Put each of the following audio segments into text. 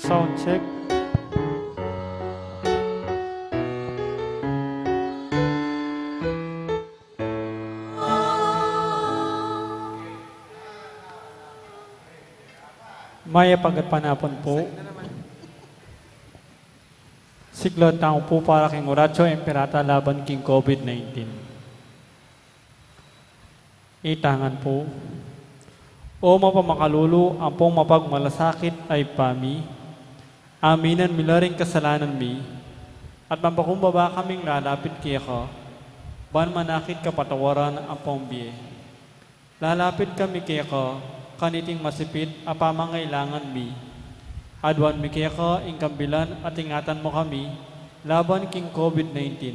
Sound check. Maya pagkat po. Siklod tao po para king Horacio Emperata laban king COVID-19. Itangan po. O mapamakalulu, ang pong mapagmalasakit ay pami. Aminan milaring kasalanan mi. At mampakumbaba kaming lalapit kaya ka. Ban manakit kapatawaran ang pong biye. Lalapit kami kaya ka. Kaniting masipit apamangailangan mi. Adwan mi kaya ka ingkambilan at ingatan mo kami laban king COVID-19.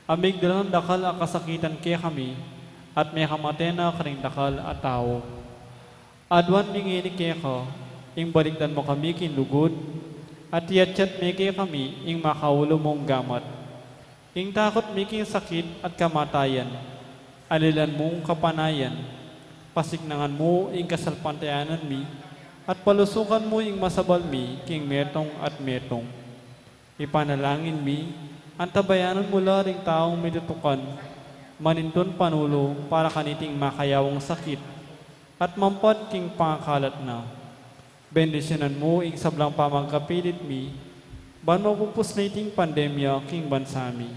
Amig dalang dakal ang kasakitan kaya kami at may kamatena karing dakal at tao. Adwan mi ngini kaya ka ing balikdan mo kami king lugod at yatsyat mi kaya kami ing makaulo mong gamat. Ing takot mi king sakit at kamatayan. Alilan mong kapanayan. Pasignangan mo ing kasalpantayanan mi, at palusukan mo ing masabal mi, king metong at metong. Ipanalangin mi, ang tabayanan mula ring taong midutukan, maninton panulo para kaniting makayawang sakit, at mampad king pangakalat na. Bendisyonan mo ing sablang pamangkapilit mi, ban mapupus na iting pandemya king bansami.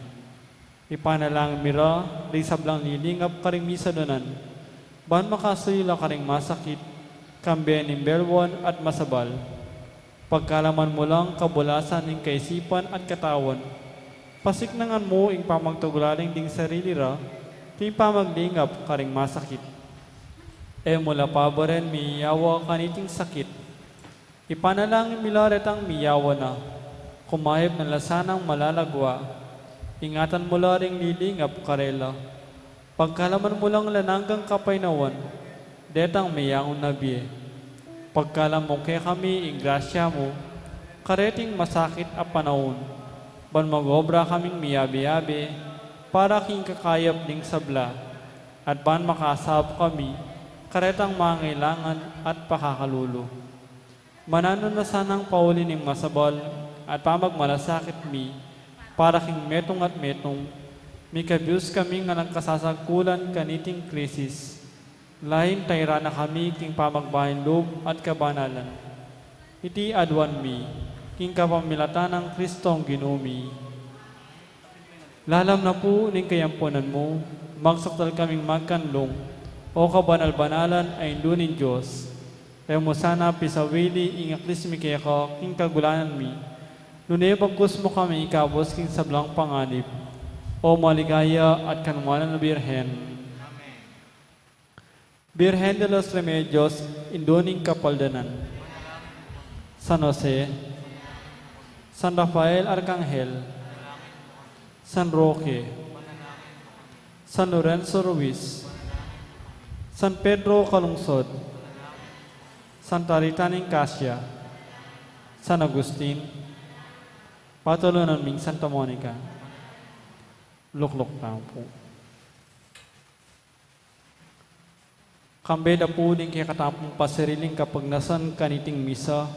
Ipanalangin mira, ring sablang nilingap karing misa donan, ban makasuyula ka ring masakit, kambiyan ng belwan at masabal. Pagkalaman mo lang kabulasan ng kaisipan at katawan, pasiknangan mo ing pamagtugulaling ding sarili ra, ting pamaglingap ka ring masakit. E mula pabaren miyawa kaniting sakit, ipanalangin milaret ang miyawa na, kumahib ng lasanang malalagwa, ingatan mula ring lilingap karela. Pagkalaman mo lang lananggang kapaynawan, detang mayang nabiye. Pagkalam mo kaya kami ing grasya mo, kareting masakit a panahon, ban magobra kaming miyabi-yabi, para king kakayap ding sabla, at ban makasab kami, karetang mangailangan at pakakalulo. Manano na sanang pauli ning masabal, at pamagmalasakit mi, para king metong at metong, mikabiyos kami nga nagkasasagkulan kaniting krisis, lain tayra na kami king pamagbahin loob at kabanalan. Iti adwan mi, king kapamilatan ng Kristong ginumi. Lalam na po ning kayampunan mo, magsaktal kaming magkanlong, o kabanal-banalan ay indunin Diyos. Kaya mo sana pisawili ingaklis mi kaya ka king kagulanan mi. Nunay pagkus mo kami ikabos king sablang panganib. O maligaya at kanwanan na Birhen. Birhen de los Remedios, induning kapaldanan. San Jose, San Rafael Arcangel, San Roque, San Lorenzo Ruiz, San Pedro Calungsod, Santa Rita Nicasia, San Agustin, patulunan ming Santa Monica. Luklok na po. Kambeda po din kaya katapong pasiriling kapag nasan kaniting misa,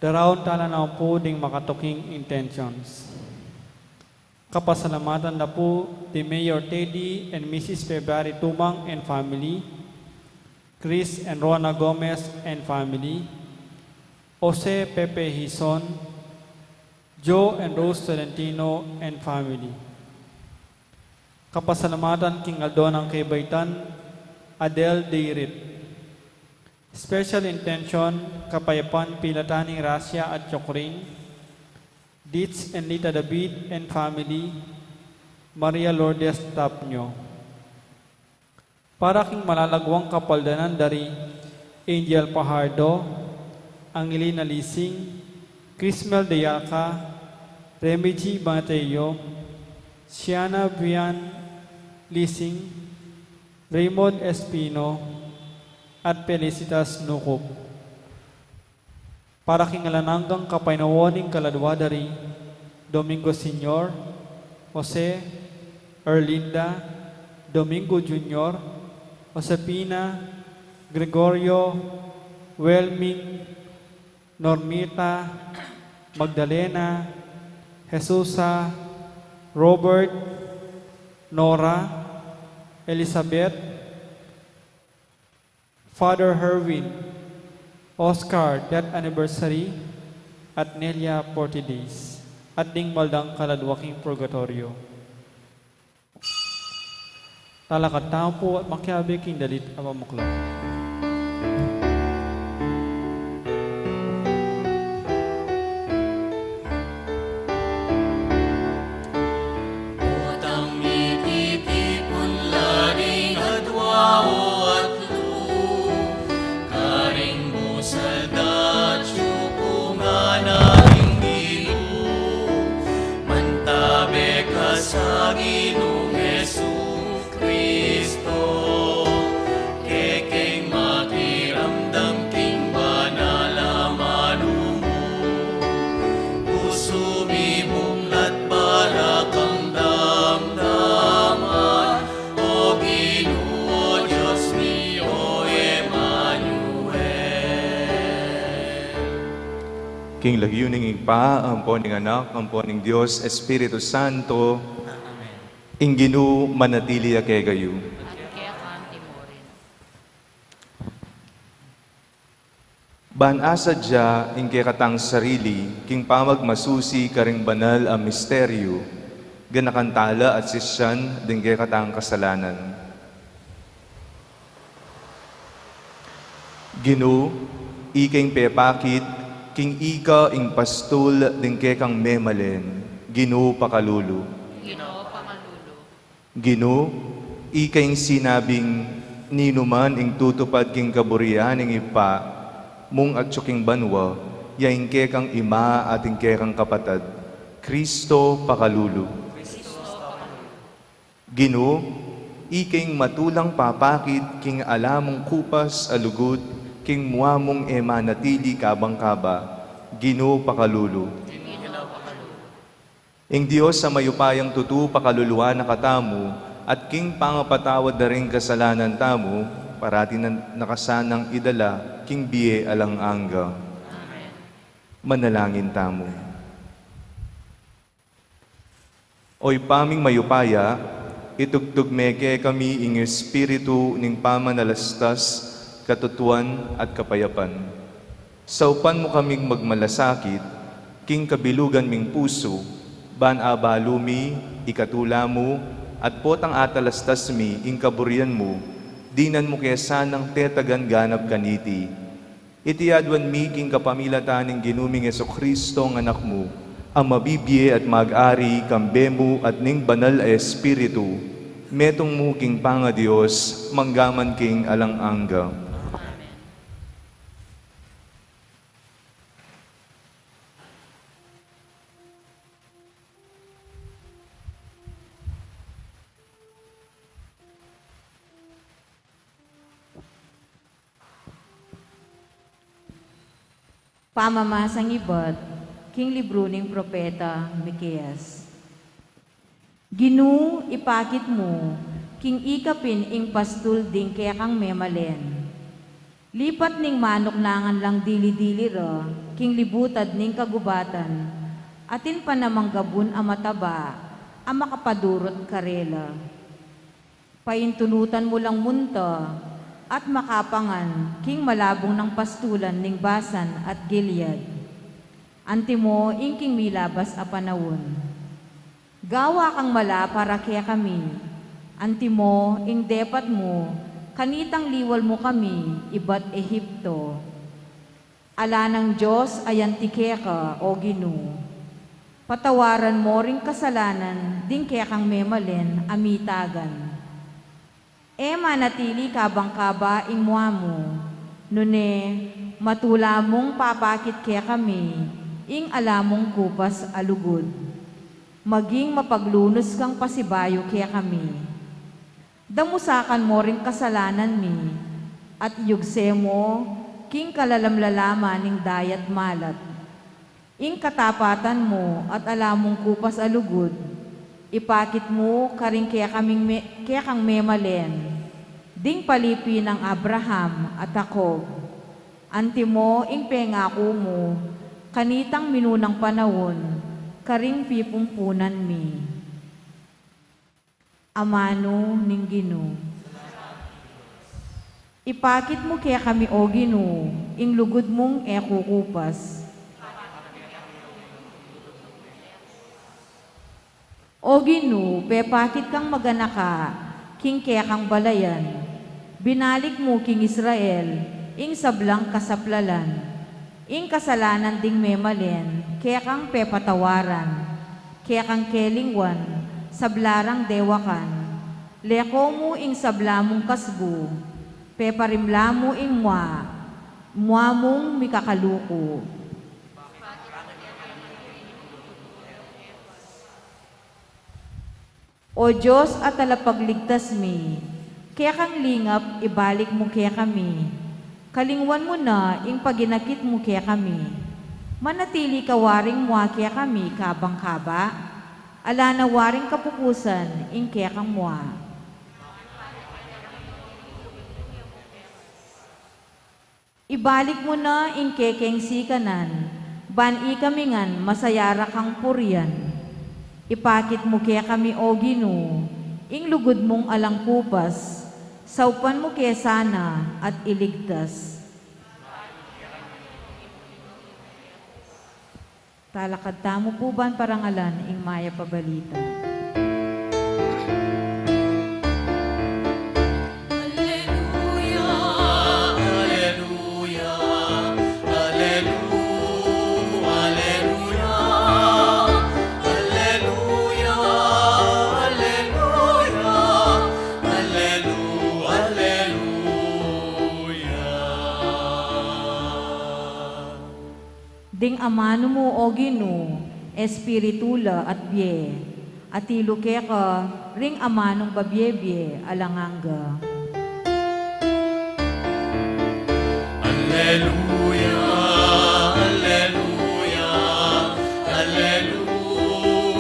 darawon tala na po ding makatuking intentions. Kapasalamatan na po di Mayor Teddy and Mrs. February Tumang and family, Chris and Rona Gomez and family, Jose Pepe Hison, Joe and Rose Tolentino and family. Kapasalamatan King Aldon ang Kaybaitan, Adele Deirit. Special intention, Kapayapan Pilataning Rasya at Chokring, Ditz and Lita David and family, Maria Lourdes Tapnyo. Para king malalagwang kapaldanan dari Angel Pajardo, Angelina Lising, Crismel Deyaka, Remigi Mateo, Siana Brian Lising, Raymond Espino, at Felicitas Nukup. Para king alananggang kapainawaning kaladwa dari Domingo Senior, Jose, Erlinda, Domingo Junior, Josepina, Gregorio, Welming, Normita, Magdalena, Jesusa, Robert, Nora, Elizabeth, Father Herwin, Oscar, that anniversary, at Nelia 40 days, at ding maldang kaladwaking purgatorio. Talakat tao po at makyabi king dalit apamaklong. King lagyuning igpa, ampo ning anak, ampo ning Dios, Espiritu Santo, inginu manatili a kay gayu. Ban asa dya ingke katang sarili, king pamag masusi karing banal ang misteryo, ganakantala at sisyan dingke katang kasalanan. Ginu, iking pepakit, king ika ing pastul dingke kang memalen, Ginu pakalulu. Ginu, ikaing sinabing ninuman ing tutupad king kaburian ing ipa, mung at tsuking banwa, yaing ke kang ima at ingke kang kapatad, Kristo pakalulu. Ginu, ikaing matulang papakit king alamong kupas alugod, king muamong ema natili kabang kaba, Ginu pakalulu. Ing Diyos sa mayupayang tutu pakaluluwa na katamu, at king pangapatawad na rin kasalanan tamo, parati na nakasanang idala, king biye alang angga. Manalangin tamo. Oy paming mayupaya, itugtog meke kami ing espiritu ning pamanalastas, katutuan at kapayapan. Saupan mo kaming magmalasakit, king kabilugan ming puso, ban abalumi, ikatula mo, at potang atalastas mi, ing kaburian mo, dinan mo kesa ng tetagan ganap kaniti. Itiadwan mi king kapamilataning ginuming Jesucristo ang anak mo, ang mabibye at mag-ari, kambemo at ning banal a espiritu, metong mo king panga Diyos, manggaman king alang angga. Pamamasang ibat, king libro ning propeta Mikeas. Ginu ipakit mo, king ikapin ing pastul ding kaya kang memalen. Lipat ning manok nangan lang dili-dili ra, king libutad ning kagubatan, atin pa namang gabun a mataba, a makapadurot karela. Paintunutan mo lang munta, at makapangan, king malabong ng pastulan ning Basan at Gilead. Antimo, king milabas a panawon. Gawa kang mala para kaya kami. Antimo, ing depat mo, kanitang liwal mo kami, ibat Ehipto. Ala ng Diyos ayan tikeka, o Ginu. Patawaran mo ring kasalanan, ding kaya kang memalen, amitagan. Manatili kabang-kaba ing muamo, nune matula mong papakit kaya kami, ing alamong kupas alugod. Maging mapaglunos kang pasibayo kaya kami. Damusakan mo ring kasalanan mi, at yugse mo, king kalalamlalama ning dayat malat. Ing katapatan mo at alamong kupas alugod, ipakit mo karing kaya kang memalen, ding palipi ng Abraham at Jacob. Antimo ing pengako mo, kanitang minunang panahon, karing pipumpunan mi. Amano ning Ginu. Ipakit mo kaya kami o Ginu, ing lugod mong kukupas. O Ginu, pepakit kang maganaka, king kaya kang balayan. Binalik mo king Israel, ing sablang kasaplalan. Ing kasalanan ding memalen, kaya kang pepatawaran. Kaya kang kelingwan, sablarang dewakan. Leko mo ing sablamong kasbu, peparimla mo ing mua mong mikakaluko. O Diyos at talapagligtas mi, kaya kang lingap, ibalik mo kaya kami. Kalingwan mo na, ing paginakit mo kaya kami. Manatili ka waring mua kaya kami, kabang-kaba. Ala na waring kapupusan, ing kaya kang mua. Ibalik mo na, ing kekeng sikanan. Ban ikamingan, masayara kang purian. Ipakit mo kaya kami o Ginu, ing lugod mong alang pupas, saupan mo kaya sana at iligtas. Talakad tamo po ban parangalan, ing maya pabalita. Ding amano mo o Ginu, espiritula at bie, at iluke ka, ring amanong babyebye, alanganga. Alleluia, alleluia, alleluia,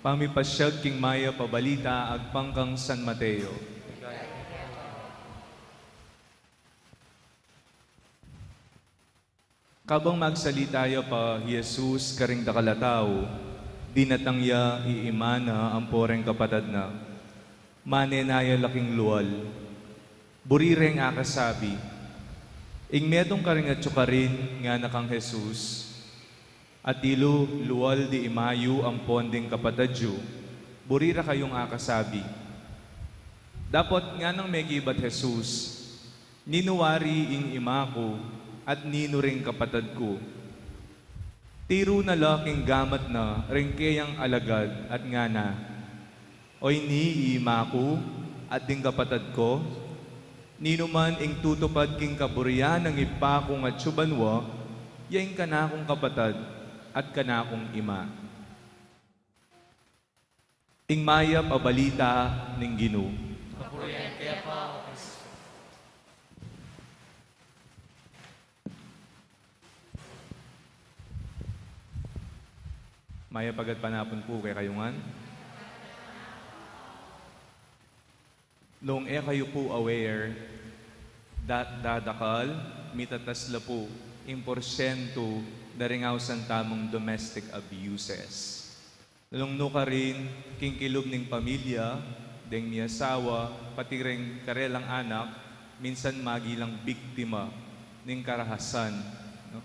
Pamipasyag king Maya pabalita agpangkang San Mateo. Kabang magsalita pa Jesus karing dakalataw, dinatangya iimana ang poreng kapatad na, manenaya laking luwal, burireng akasabi, ing medong karing at tsukarin nga nakang Jesus, at ilu luwal di imayu ang ponding kapatadyo, burira kayong akasabi. Dapat nga nang may gibat Jesus, ninuwari ing imako, at nino ring kapatad ko. Tiro na laking gamat na ringkeyang alagad at nga na, oy ni imaku at ding kapatad ko, nino man ing tutupad king kaburian ng ipakong at subanwa, yaing kanakong kapatad at kanakong ima. Ing mayap a balita ning Ginoo. Maya pagad panapon po kay kayungan. Noong kayo po aware, dadakal, mitatasla po, imporsyento, daringaw san tamong domestic abuses. Nung no ka rin, kingkilog ning pamilya, deng ni asawa, pati rin karelang anak, minsan magilang biktima ning karahasan. No?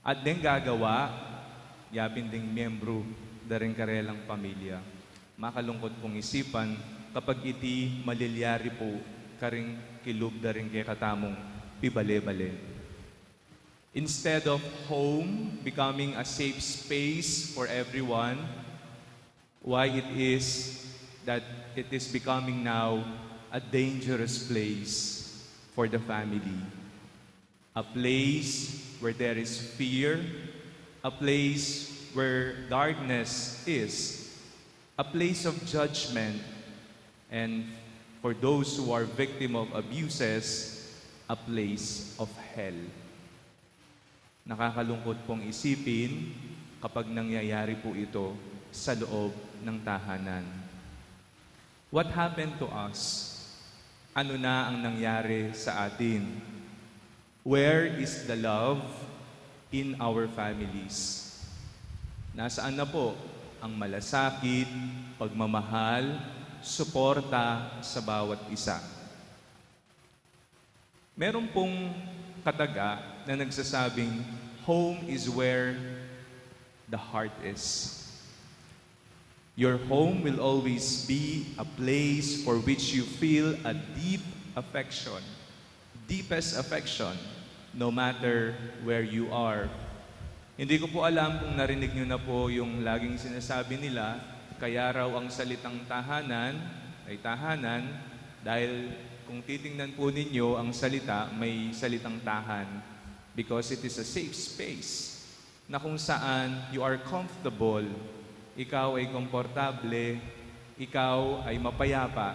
At deng gagawa, yapin ding miyembro daring karelang pamilya. Makalungkot pong isipan kapag iti malilyari po karing kilub daring kay katamong pibale-bale. Instead of home becoming a safe space for everyone, why it is that it is becoming now a dangerous place for the family. A place where there is fear, a place where darkness is, a place of judgment, and for those who are victim of abuses, a place of hell. Nakakalungkot pong isipin kapag nangyayari po ito sa loob ng tahanan. What happened to us? Ano na ang nangyari sa atin? Where is the love in our families? Nasaan na po ang malasakit, pagmamahal, suporta sa bawat isa? Meron pong kataga na nagsasabing, home is where the heart is. Your home will always be a place for which you feel a deep affection, deepest affection, no matter where you are. Hindi ko po alam kung narinig nyo na po yung laging sinasabi nila, kaya raw ang salitang tahanan ay tahanan dahil kung titingnan po ninyo ang salita, may salitang tahan because it is a safe space na kung saan you are comfortable, ikaw ay komportable, ikaw ay mapayapa,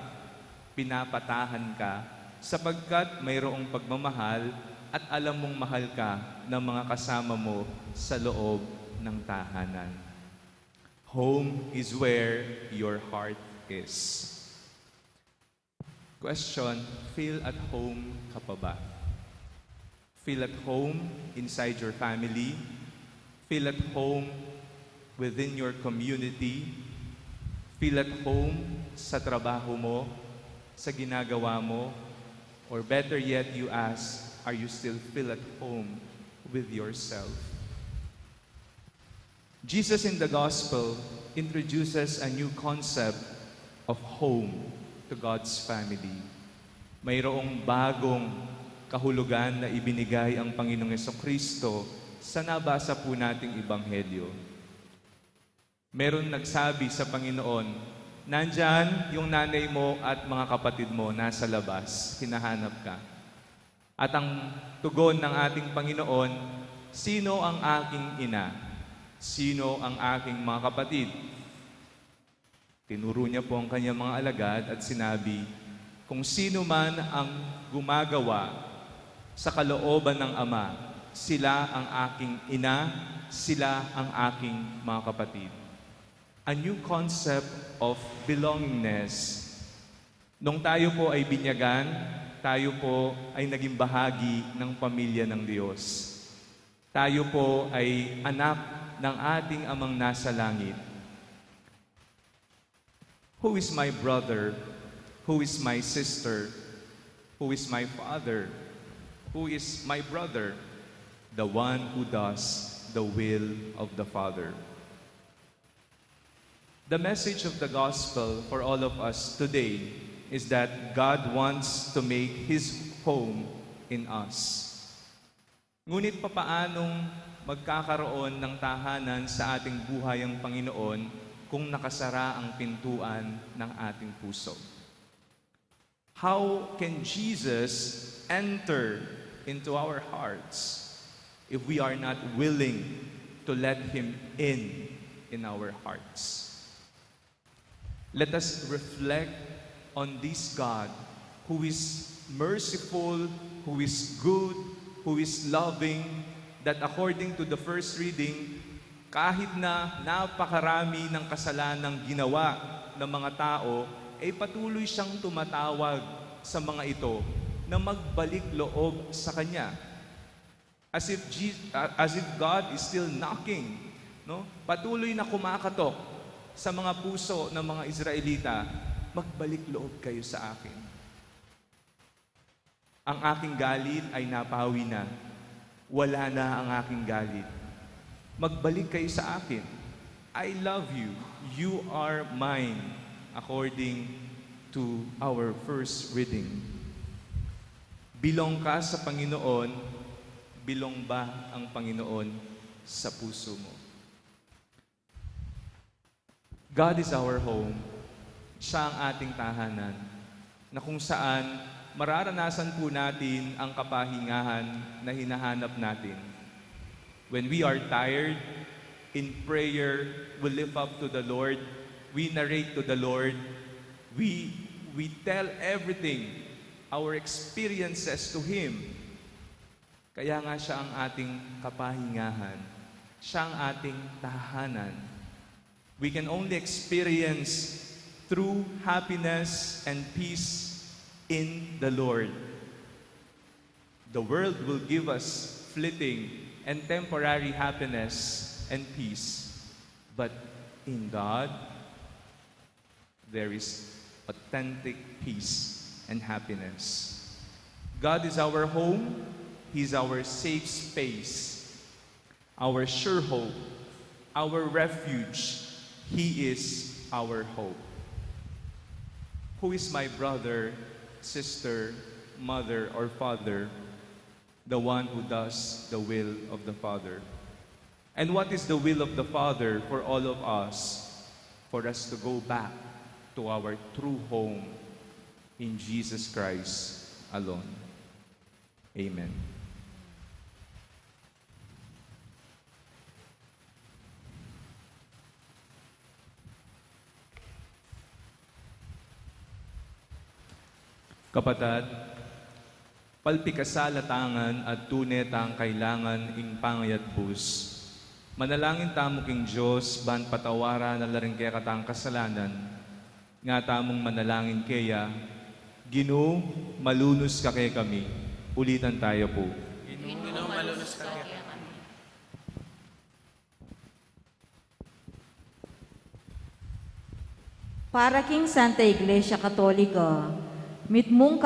pinapatahan ka sapagkat mayroong pagmamahal at alam mong mahal ka ng mga kasama mo sa loob ng tahanan. Home is where your heart is. Question, feel at home ka pa ba? Feel at home inside your family? Feel at home within your community? Feel at home sa trabaho mo, sa ginagawa mo? Or better yet, you ask, are you still feel at home with yourself? Jesus in the Gospel introduces a new concept of home to God's family. Mayroong bagong kahulugan na ibinigay ang Panginoong Jesucristo sa nabasa po nating Ebanghelyo. Meron nagsabi sa Panginoon, nandyan yung nanay mo at mga kapatid mo nasa labas, hinahanap ka. At ang tugon ng ating Panginoon, sino ang aking ina? Sino ang aking mga kapatid? Tinuro niya po ang kanyang mga alagad at sinabi, kung sino man ang gumagawa sa kalooban ng Ama, sila ang aking ina, sila ang aking mga kapatid. a new concept of belongingness. Nung tayo po ay binyagan, tayo po ay naging bahagi ng pamilya ng Diyos. Tayo po ay anak ng ating Amang nasa langit. Who is my brother? Who is my sister? Who is my father? Who is my brother? The one who does the will of the Father. The message of the gospel for all of us today is that God wants to make His home in us. Ngunit papaanong magkakaroon ng tahanan sa ating buhay ang Panginoon kung nakasara ang pintuan ng ating puso? How can Jesus enter into our hearts if we are not willing to let Him in our hearts? Let us reflect on this God who is merciful, who is good, who is loving, that according to the first reading, kahit na napakarami ng kasalanang ginawa ng mga tao, ay patuloy siyang tumatawag sa mga ito na magbalik loob sa Kanya. As if God is still knocking, no? Patuloy na kumakatok sa mga puso ng mga Israelita, magbalik loob kayo sa akin. Ang aking galit ay napawi na. Wala na ang aking galit. Magbalik kayo sa akin. I love you. You are mine. According to our first reading. Bilong ka sa Panginoon, bilong ba ang Panginoon sa puso mo? God is our home. Siya ang ating tahanan, na kung saan mararanasan po natin ang kapahingahan na hinahanap natin. When we are tired, in prayer, we lift up to the Lord, we narrate to the Lord, we tell everything, our experiences to Him. Kaya nga siya ang ating kapahingahan. Siya ang ating tahanan. We can only experience true happiness and peace in the Lord. The world will give us fleeting and temporary happiness and peace. But in God, there is authentic peace and happiness. God is our home. He's our safe space, our sure hope, our refuge. He is our hope. Who is my brother, sister, mother, or father? The one who does the will of the Father. And what is the will of the Father for all of us? For us to go back to our true home in Jesus Christ alone. Amen. Kapatad, palpikasalatangan at tunet ang kailangan ing pangayat bus. Manalangin tamo king Diyos, ban patawara na laring kaya katang kasalanan, nga tamong manalangin kaya, Ginoo, malunos ka kaya kami. Ulitan tayo po. Ginoo, malunos ka kaya kami. Para king Santa Iglesia Katolika, mitmong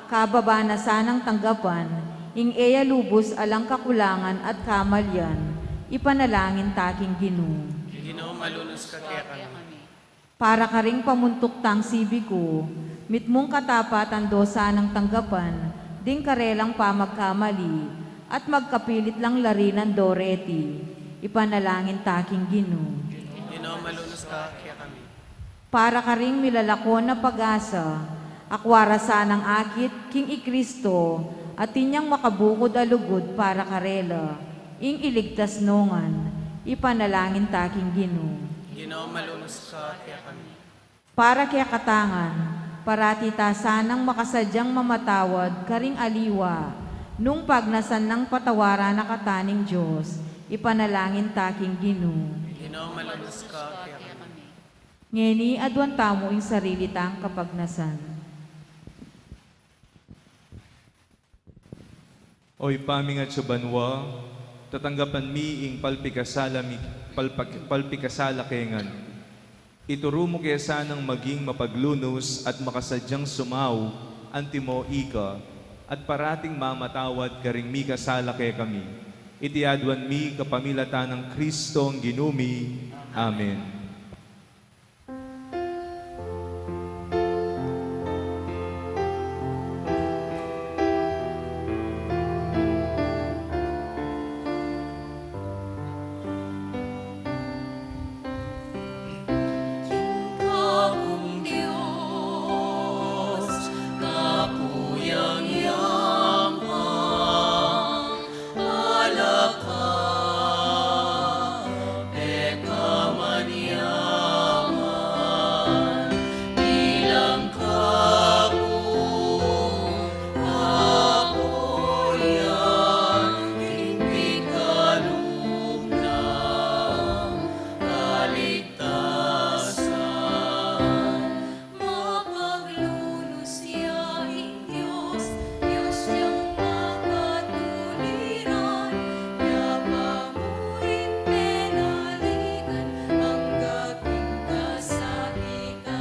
kababa na sanang tanggapan, ing eya lubos alang kakulangan at kamalyan, ipanalangin taking Ginoo. Ginoo, malunos ka kaya kami. Para ka ring pamuntok tang sibi ko, mitmong katapatan do sanang tanggapan, ding karelang pamagkamali, at magkapilit lang larinan doreti, ipanalangin taking Ginoo. Ginoo, malunos ka kaya kami. Para ka ring milalakon na pag-asa, akwara sanang akit, king ikristo, at tinyang makabukod alugod para karela, ing iligtas nongan, ipanalangin taking Ginoo. Ginoo, malunos ka kaya kami. Para kaya katangan, parati ta sanang makasadyang mamatawad, karing aliwa, nung pagnasan ng patawara na kataning Diyos, ipanalangin taking Ginoo. Ginoo, malunos ka kaya kami. Ngeni adwan tamo ing sarili tang kapagnasan. Oy paming at subanwa, tatanggapan mi ing palpikasala kengan. Ituro mo kaya sanang maging mapaglunos at makasadyang sumaw antimo ika at parating mamatawad karing mi kasala kaya kami. Itiadwan mi kapamilatan ng Kristong ginumi. Amen. Kapung Diyos, kapuyang yamang, alaka, ekaman yaman, bilang kapuyan, hindi kalugnan, kaligtasan. Mapaglunos yaing Diyos, Diyos niyang makatuliran, yapamurin penaligan ang dating kasakitan.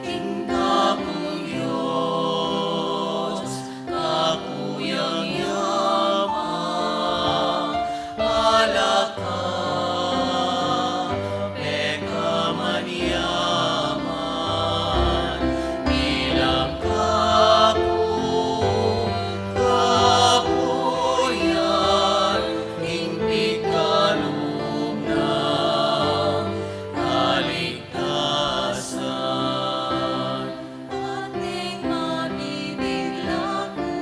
King kapung Diyos, kakuyang yamang, alaka, ekaman yaman, bilang kapuyan, hingpit kalugnan, kaligtasan. Ating mabibigla ko,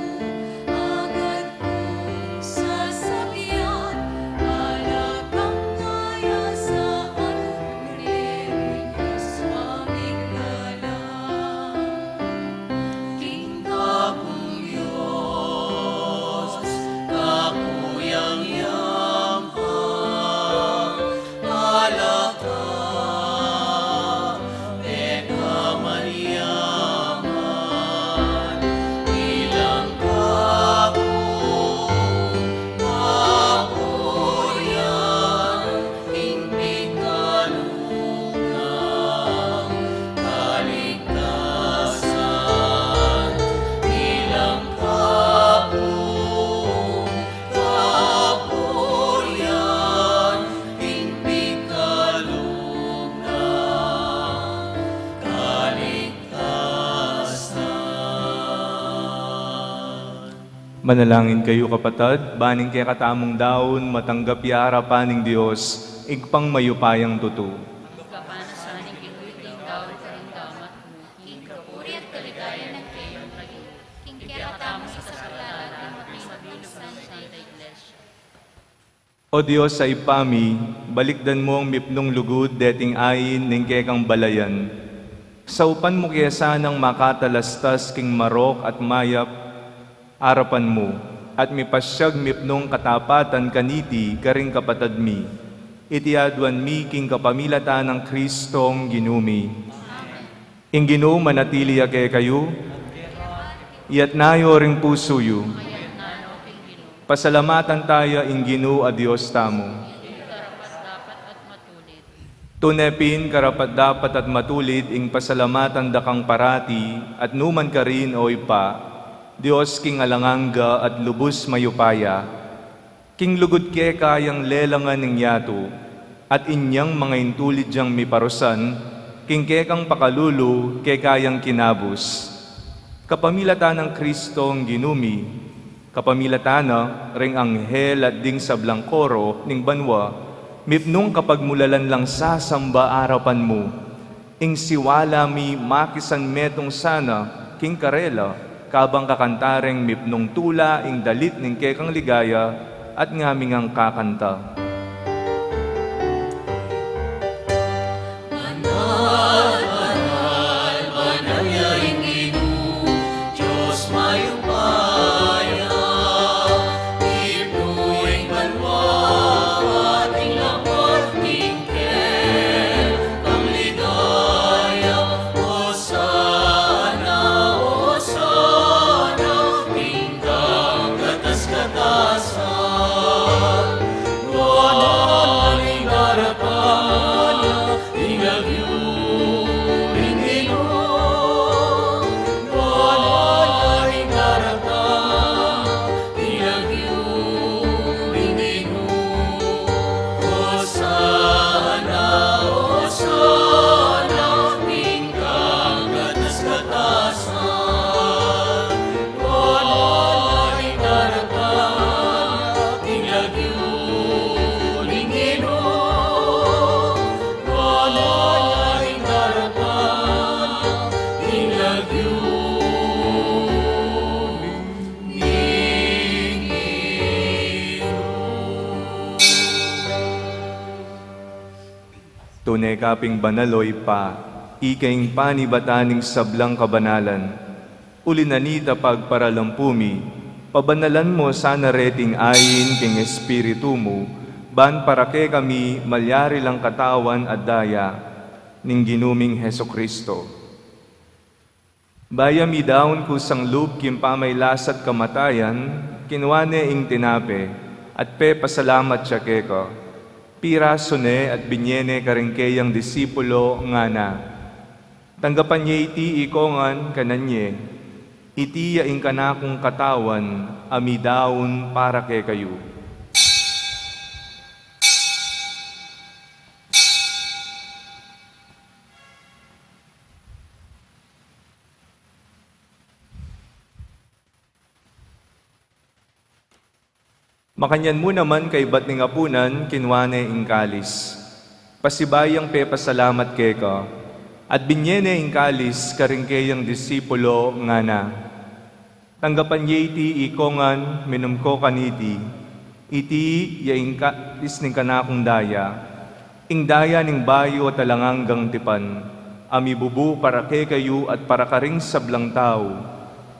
agad kong sasabihan, alagang kaya saan, Diyos mamiglalang. King kapung Diyos, kakuyang yamang, alaka, ekaman yaman, bilang kapuyan, hingpit kalugnan, kaligtasan. Bilang kapuyan, hingpit kalugnan, kaligtasan. Manalangin kayo kapatad, baning kaya katamong daon, matanggap harapan ng Diyos, igpang mayupayang tuto. Kapanasaning inuiting dawal ka rin damat mo, king kapuri at kaligaya ng kayong lagi, king kaya katamo sa kasalanan at mabinog sa Santa Iglesia. O Diyos sa ipami, balikdan mo ang mipnong lugod deting ayin ng kekang balayan. Saupan mo kaya sanang makatalastas king marok at mayap, arapan mo, at mipasyag mipnong katapatan kaniti karing kapatad mi. Itiadwan mi king kapamilatan ng Kristong ginumi. Ing Ginoo manatili kay kayo, iyat nayo ring puso yu. Pasalamatan tayo ing Ginoo a Dios tamo. Karapat dapat at matulit. Tunepin karapat dapat at matulid ing pasalamatan dakang parati at numan ka rin o ipa, Dios king alanganga at lubos mayupaya, king lugod ke kayang lelangan ng yato, at inyang mga intulid diyang miparusan, king kekang pakalulu ke kayang kinabus. Kapamilatan ng Kristong ginumi, kapamilatana ring anghel at ding sablang koro ning banwa, mipnong kapag mulalan lang sasamba arapan mo, ing siwala mi makisan metong sana, king karela, kabang kakantareng mipnong tula ing dalit ning kekang ligaya at ngaming ang kakanta. Tunay kaping banaloy pa, ikaing panibataning sablang kabanalan. Ulinanita pagparalampumi, pabanalan mo sana reting ayin king espiritu mo, ban para ke kami malyari lang katawan at daya, ning ginuming Heso Kristo. Bayami daon kusang loob kim pamay lasat kamatayan, kinwane ing tinape, at pe pasalamat siya keko. Piraso ne at binyene karingkeyang disipulo nga na. Tanggapan niya iti ikongan kananye, iti yaing kanakong katawan, amidaon para kay kayo. Makanyan mo naman kay ba't ning apunan, kinwane ing kalis. Pasibayang pe pasalamat keka, at binyene ing kalis karingkeyang disipulo nga na. Tanggapan niya iti ikongan, minumko kaniti, iti yaing kalis ning kanakong daya, ing daya ning bayo talanganggang tipan, amibubu para ke kayo at para karing sablang tao,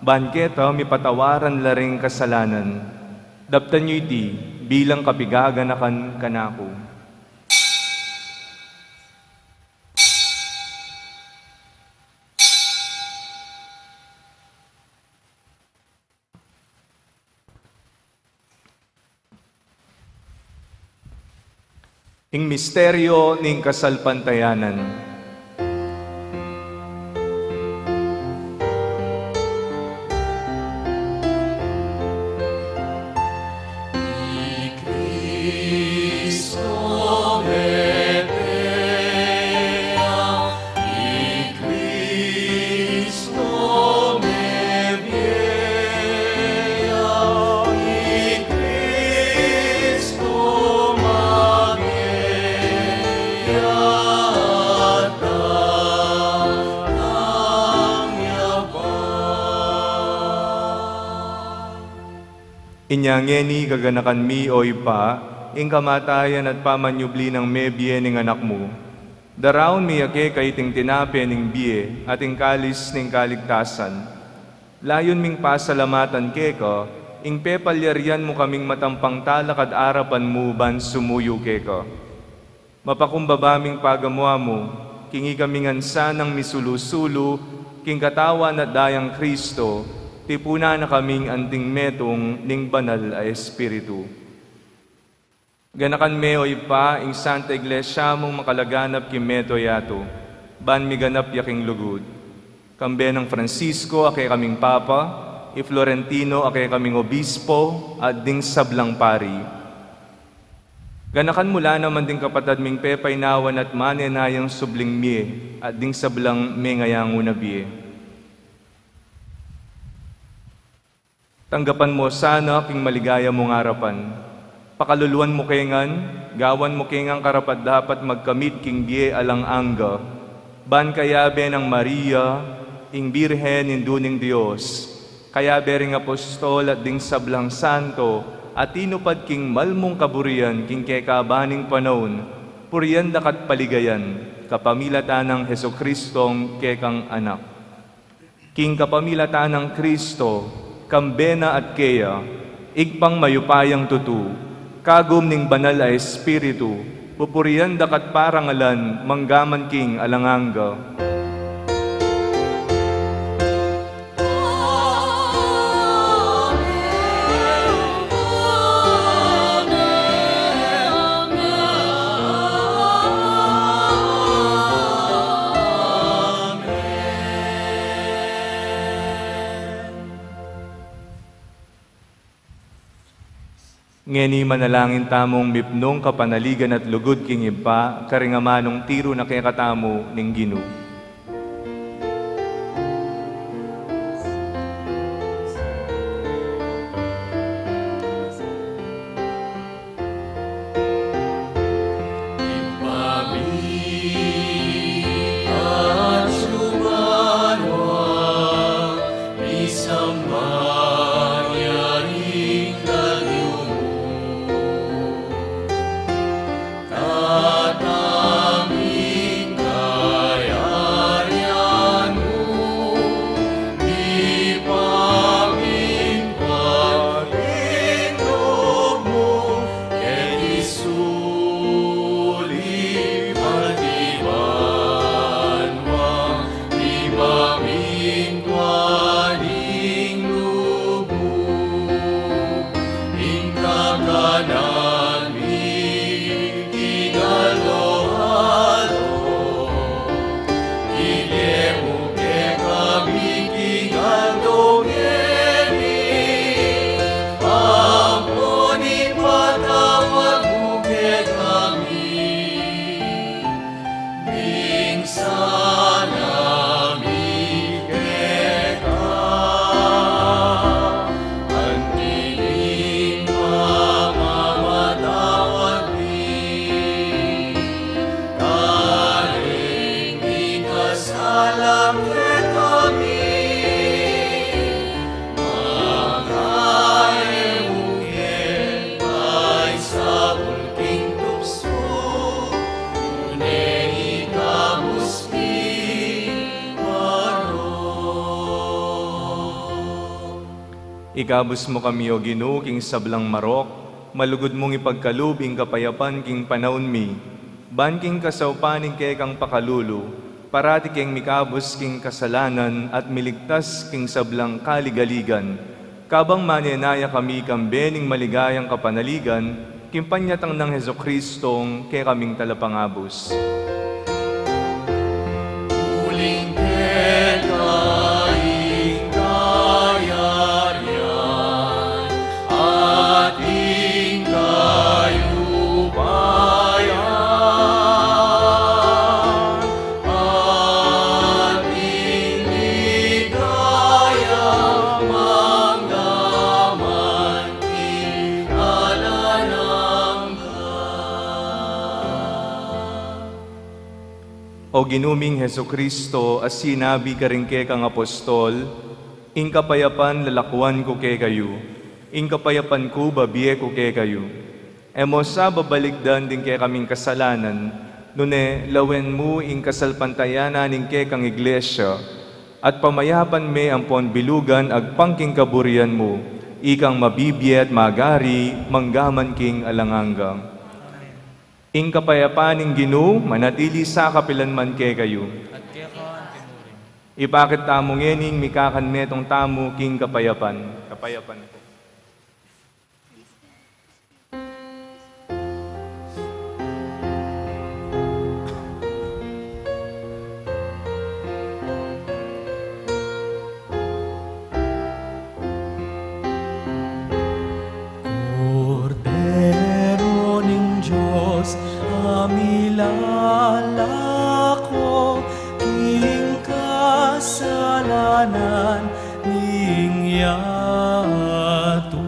banketa mi patawaran laring kasalanan. Daptan nyo iti bilang kapigaganakan kanako. Ing misteryo ning kasalpantayanan. Inyangeni kaganakan mi oy pa, ing kamatayan at pamanyubli ng mebye ning anak mo. Daraon mi ake kay ting tinape ning biye at ing kalis ning kaligtasan. Layon ming pasalamatan keko, ing pepalyarian mo kaming matampang talakad arapan mo ban sumuyo keko. Mapakumbabaming pagamwa mo, kingi kaming ansanang misulusulo, king katawan at dayang Kristo, tipuna na kaming anting metong ning banal a Espiritu. Ganakan meoy pa, ing Santa Iglesia mong makalaganap kim meto yato, ban mi ganap yaking lugod. Kambe ng Francisco, ake kaming Papa, i Florentino, ake kaming Obispo, at ding sablang pari. Ganakan mula naman ding kapatad ming pepay nawan at manenayang subling mie, at ding sablang mengayang unabie. Tanggapan mo sana king maligaya mong harapan. Pakaluluan mo kengan, gawan mo kengang karapat dapat magkamit king biye alang angga. Ban kayabe ng Maria, ing Birhen induning Diyos. Kayabe ring apostol at ding sablang santo, at tinupad king malmong kaburian king kekabaning panahon, puriyan dakat paligayan, kapamilatan ng Heso Kristong kekang anak. King kapamilatan ng Kristo, kambena at keya, igpang mayupayang tutu, kagum ning banal a Espiritu, pupurian dakat parangalan, manggaman king alanganga. Ngeni manalangin tamong mipnong kapanaligan at lugod king impa, karingamanong tiro na kaya katamo ning Ginoo. At sumanwa Igabos mo kami, O Ginoo, king sablang marok, malugod mong ipagkalubing kapayapan king panahon mi, ban king kasawpaning kay kang pakalulu, parati king mikabos king kasalanan at miligtas king sablang kaligaligan. Kabang manenaya kami kambening maligayang kapanaligan, kimpanyatang ng Hesokraistong kay kaming talapangabos. Uling kaing kayarian, ating kayubayan, ating ligaya, manggaman kinalanang O ginuming Hesukristo, as sinabi ka rin kay kang apostol, ing kapayapan lalakwan ko kay kayo, ing kapayapan ko babiye ko kay kayo. Emo sa babaligdan din kay kaming kasalanan, nune lawen mo ing kasalpantayanan ing kay kang iglesia, at pamayapan me ang bilugan ag pangking kaburian mo, ikang mabibiyat magari, manggaman king alanganggang. Ing kapayapaning Ginoo, manatili sa kapilanman kay kayo. At kaya ka tinuring. Ipakit tamo ngening mikakan metong tamo king kapayapan. Kapayapan ko. Kordero ning Diyos, amilalako, king kasalanan ning yato.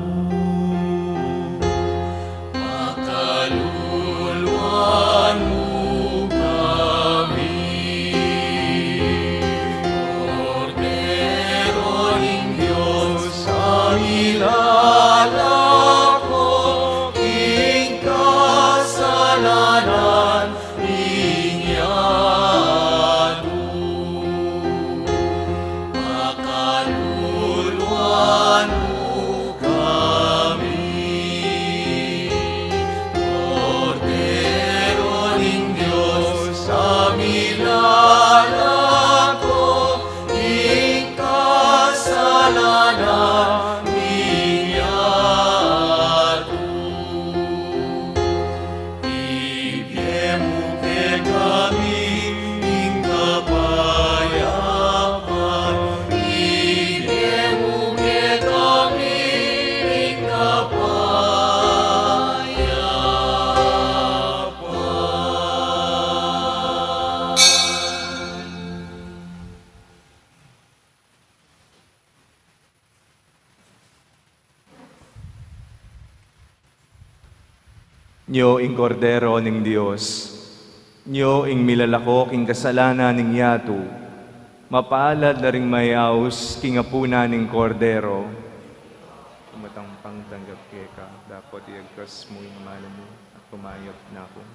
Makaluluan mo kami, Kordero ning Diyos, amilalako, king kasalanan ning yato. Makaluluan mo kami, Kordero ning Diyos, amilalako, king kasalanan ning yato. Ibiyemo kay kami ing kapayapan, ibiyemo kay kami ing kapayapan. Nyo ing kordero ning Dios, nyo ing milalako king kasalanan ning yato, mapaalad na ring mayaos king apuna ning kordero. Matang pangtanggap kay ka, dapat iagkas mo yung malam mo at pumayot na ako.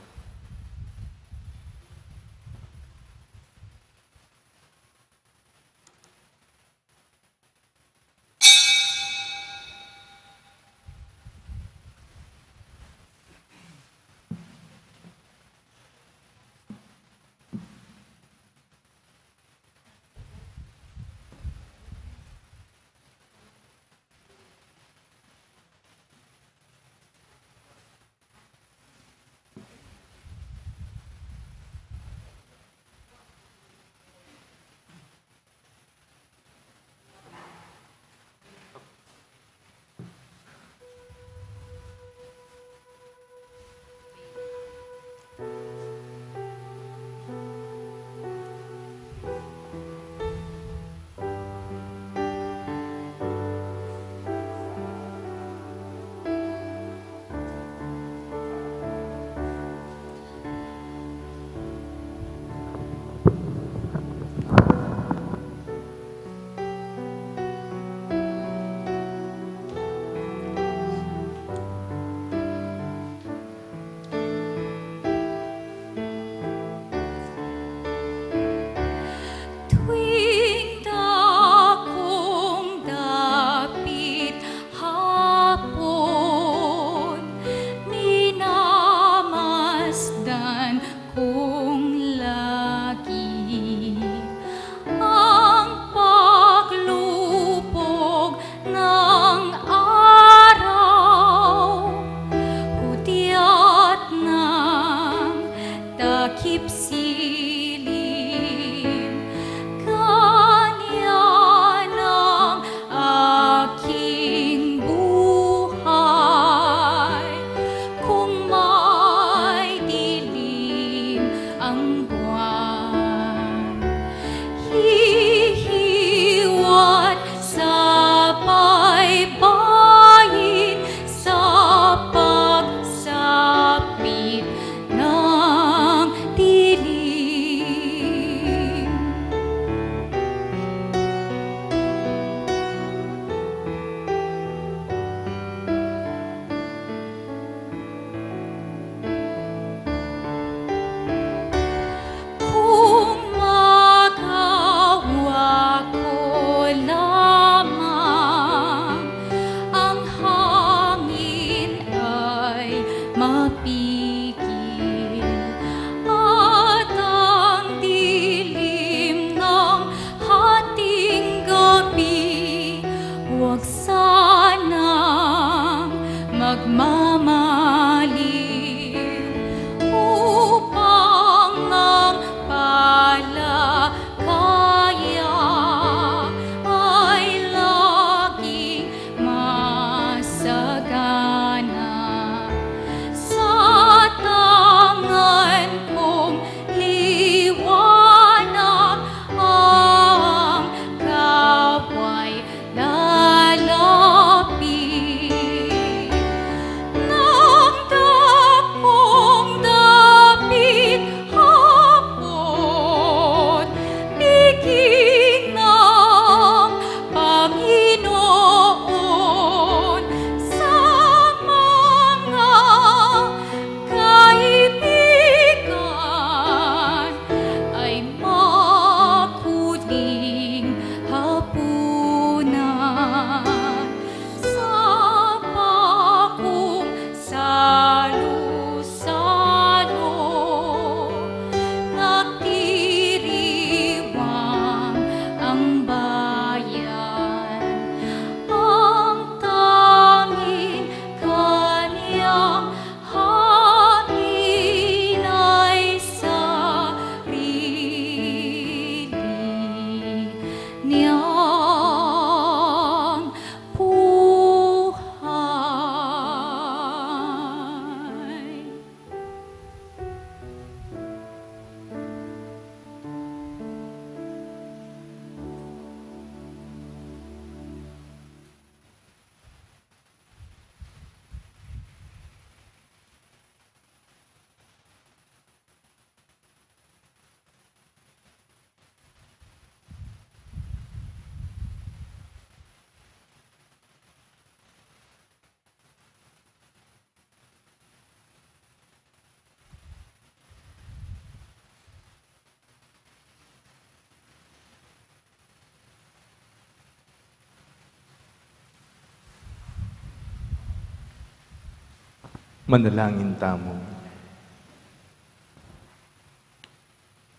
Manalangin tamo.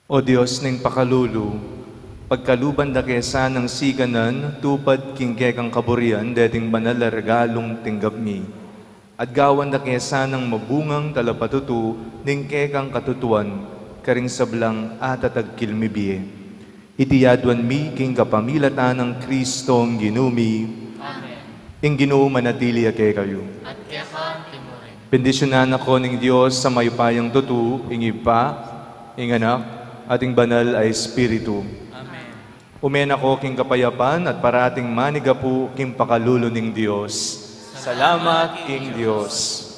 O Diyos ning pakalulu, pagkaluban da kesa ng siganan, tupad kingkekang kaburian, deting banal na regalong tinggap mi. At gawan da kesa ng mabungang talapatutu, ning kekang katutuan, karing sablang atatag kilmibiye. Itiyadwan mi king kapamilatan ng Kristong ginumi. Amen. Ing Ginoo manatili ake kayo. At kaya ka, timurin. Bendisyonan ako ng Diyos sa mayupayang tutu, ing Ipa, ing Anak, ating banal ay Espiritu. Amen. Umen ako king kapayapan at parating manigapu king pakalulo ning Diyos. Salamat king Diyos.